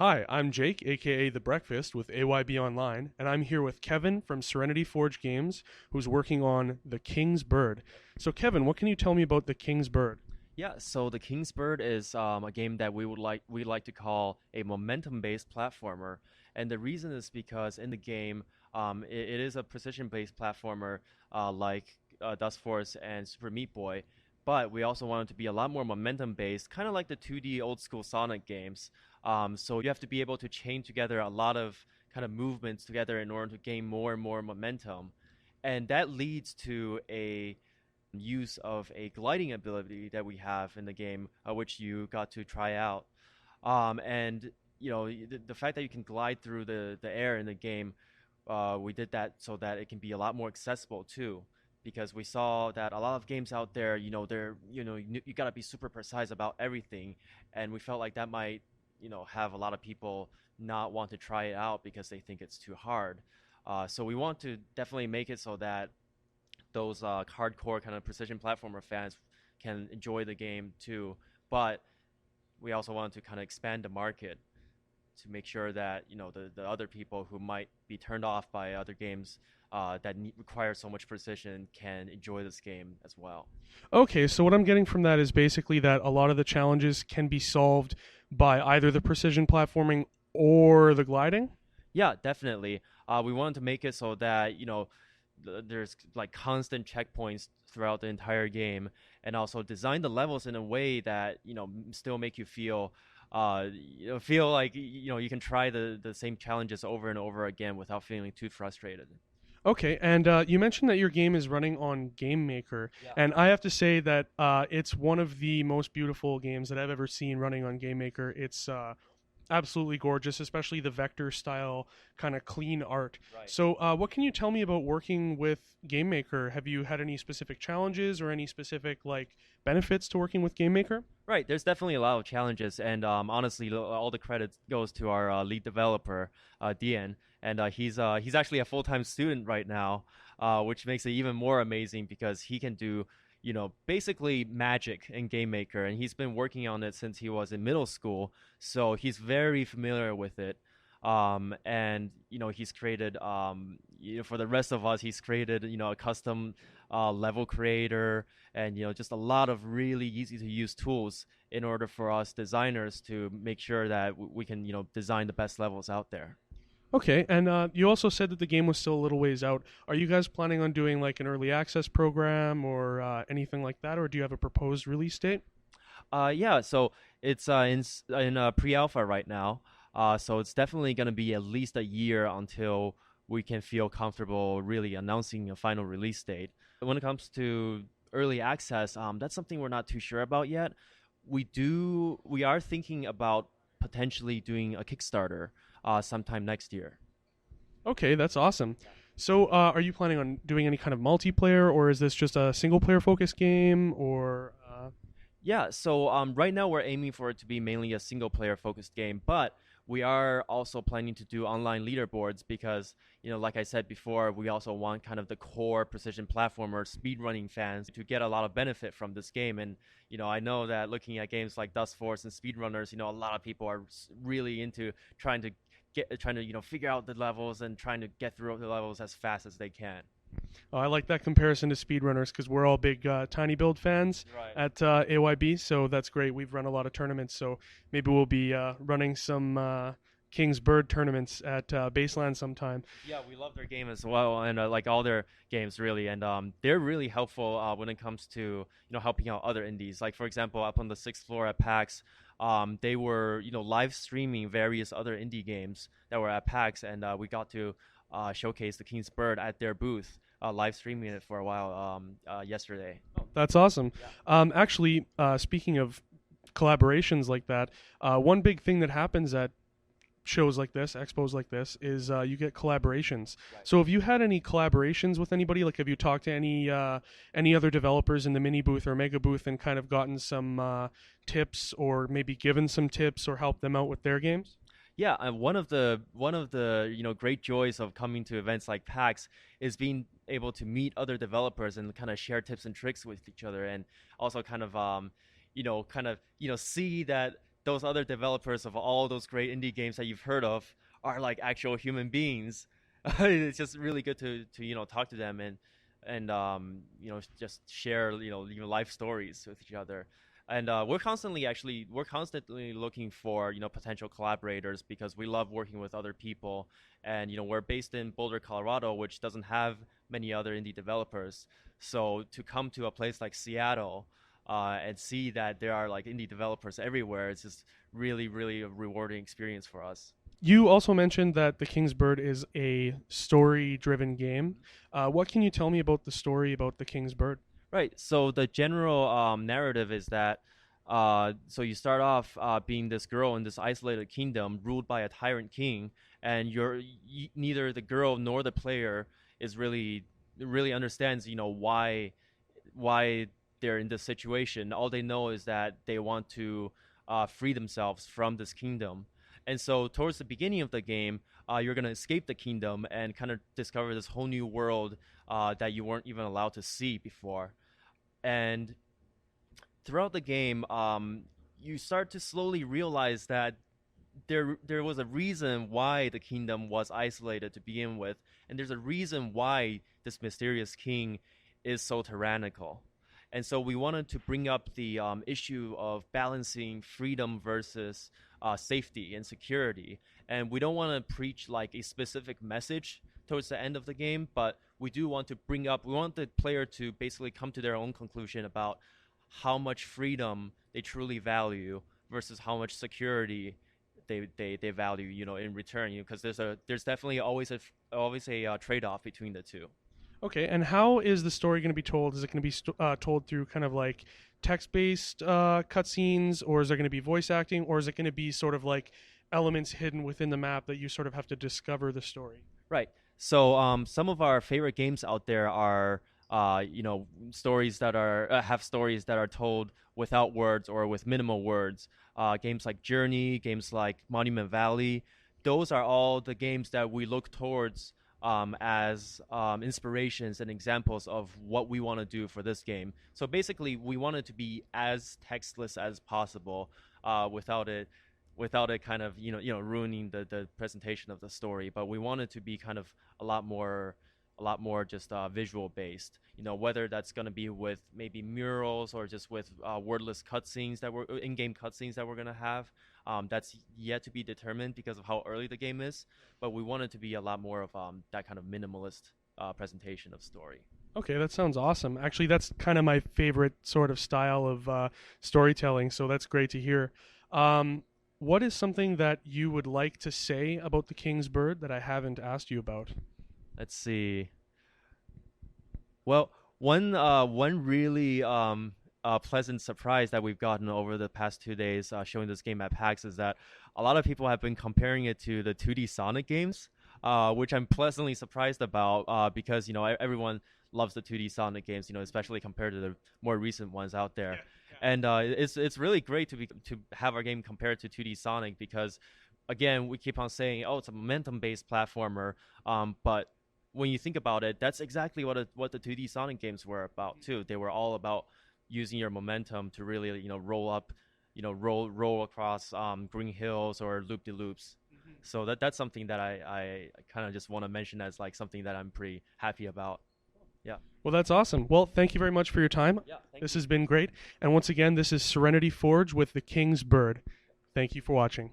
Hi, I'm Jake, aka The Breakfast, with AYBOnline, and I'm here with Kevin from Serenity Forge Games, who's working on The King's Bird. So, Kevin, what can you tell me about The King's Bird? Yeah, so the King's Bird is a game that we like to call a momentum-based platformer, and the reason is because in the game, it is a precision-based platformer like Dust Force and Super Meat Boy, but we also want it to be a lot more momentum-based, kind of like the 2D old school Sonic games. So you have to be able to chain together a lot of kind of movements together in order to gain more and more momentum, and that leads to a use of a gliding ability that we have in the game, which you got to try out. And the fact that you can glide through the air in the game, we did that so that it can be a lot more accessible too. Because we saw that a lot of games out there, you gotta be super precise about everything, and we felt like that might, have a lot of people not want to try it out because they think it's too hard. So we want to definitely make it so that those hardcore kind of precision platformer fans can enjoy the game too. But we also want to kind of expand the market to make sure that the other people who might be turned off by other games that require so much precision can enjoy this game as well. Okay, so what I'm getting from that is basically that a lot of the challenges can be solved by either the precision platforming or the gliding? Yeah, definitely. We wanted to make it so that there's like constant checkpoints throughout the entire game, and also design the levels in a way that still make you feel like you can try the same challenges over and over again without feeling too frustrated. Okay, and you mentioned that your game is running on Game Maker, Yeah. and I have to say that it's one of the most beautiful games that I've ever seen running on Game Maker. It's absolutely gorgeous, especially the vector style kind of clean art. Right. So, what can you tell me about working with Game Maker? Have you had any specific challenges or any specific like benefits to working with Game Maker? Right, there's definitely a lot of challenges, and honestly, all the credit goes to our lead developer, Dian, and he's actually a full-time student right now, which makes it even more amazing because he can do, basically magic in Game Maker, and he's been working on it since he was in middle school, so he's very familiar with it. And he's created, for the rest of us, he's created, a custom level creator, and just a lot of really easy to use tools in order for us designers to make sure that we can design the best levels out there. Okay, and you also said that the game was still a little ways out. Are you guys planning on doing like an early access program or anything like that, or do you have a proposed release date? Yeah, so it's in pre-alpha right now. So it's definitely going to be at least a year until we can feel comfortable really announcing a final release date. When it comes to early access, that's something we're not too sure about yet. We are thinking about potentially doing a Kickstarter sometime next year. Okay, that's awesome. So, are you planning on doing any kind of multiplayer, or is this just a single player focused game, or Yeah, so right now we're aiming for it to be mainly a single player focused game, but we are also planning to do online leaderboards because, like I said before, we also want kind of the core precision platformer speedrunning fans to get a lot of benefit from this game. And, I know that looking at games like Dust Force and speedrunners, a lot of people are really into trying to, figure out the levels and trying to get through the levels as fast as they can. I like that comparison to speedrunners because we're all big tiny build fans Right. at AYB, so that's great. We've run a lot of tournaments, so maybe we'll be running some King's Bird tournaments at Baseland sometime. Yeah, we love their game as well, and like all their games really, and they're really helpful when it comes to helping out other indies. Like for example, up on the sixth floor at PAX, they were live streaming various other indie games that were at PAX, and we got to showcase the King's Bird at their booth, live streaming it for a while yesterday. That's awesome. Yeah. Actually, speaking of collaborations like that, one big thing that happens at shows like this, expos like this, is you get collaborations. Right. So have you had any collaborations with anybody? Like, have you talked to any other developers in the mini booth or mega booth and kind of gotten some tips, or maybe given some tips or helped them out with their games? Yeah, and one of the great joys of coming to events like PAX is being able to meet other developers and kind of share tips and tricks with each other, and also kind of see that those other developers of all those great indie games that you've heard of are like actual human beings. It's just really good to talk to them and just share life stories with each other. And we're constantly looking for potential collaborators because we love working with other people. And we're based in Boulder, Colorado, which doesn't have many other indie developers. So to come to a place like Seattle and see that there are like indie developers everywhere, it's just really, really a rewarding experience for us. You also mentioned that The King's Bird is a story-driven game. What can you tell me about the story about The King's Bird? Right. So the general narrative is that so you start off being this girl in this isolated kingdom ruled by a tyrant king, and neither the girl nor the player is really understands why they're in this situation. All they know is that they want to free themselves from this kingdom. And so towards the beginning of the game, you're going to escape the kingdom and kind of discover this whole new world that you weren't even allowed to see before. And throughout the game, you start to slowly realize that there was a reason why the kingdom was isolated to begin with, and there's a reason why this mysterious king is so tyrannical. And so we wanted to bring up the issue of balancing freedom versus safety and security. And we don't want to preach like a specific message towards the end of the game, but we do want to we want the player to basically come to their own conclusion about how much freedom they truly value versus how much security they value, in return, because there's definitely always a trade-off between the two. Okay, and how is the story going to be told? Is it going to be told through kind of like text-based cutscenes, or is there going to be voice acting, or is it going to be sort of like elements hidden within the map that you sort of have to discover the story? Right. So some of our favorite games out there are stories that have stories that are told without words or with minimal words. Games like Journey, games like Monument Valley, those are all the games that we look towards as inspirations and examples of what we want to do for this game. So basically, we want it to be as textless as possible, without it kind of ruining the presentation of the story. But we want it to be kind of a lot more just visual based. Whether that's going to be with maybe murals or just with wordless cutscenes in-game cutscenes that we're going to have. That's yet to be determined because of how early the game is, but we want it to be a lot more of that kind of minimalist presentation of story. Okay, that sounds awesome. Actually, that's kind of my favorite sort of style of storytelling, so that's great to hear. What is something that you would like to say about The King's Bird that I haven't asked you about? Let's see. Well, one really pleasant surprise that we've gotten over the past 2 days showing this game at PAX is that a lot of people have been comparing it to the 2D Sonic games, which I'm pleasantly surprised about because everyone loves the 2D Sonic games, especially compared to the more recent ones out there. Yeah, yeah. And it's really great to have our game compared to 2D Sonic because, again, we keep on saying, oh, it's a momentum-based platformer, but when you think about it, that's exactly what the 2D Sonic games were about too. They were all about using your momentum to really roll across green hills or loop-de-loops. Mm-hmm. So that's something that I kind of just want to mention as like something that I'm pretty happy about. Yeah. Well, that's awesome. Well, thank you very much for your time. Yeah, this has been great. And once again, this is Serenity Forge with The King's Bird. Thank you for watching.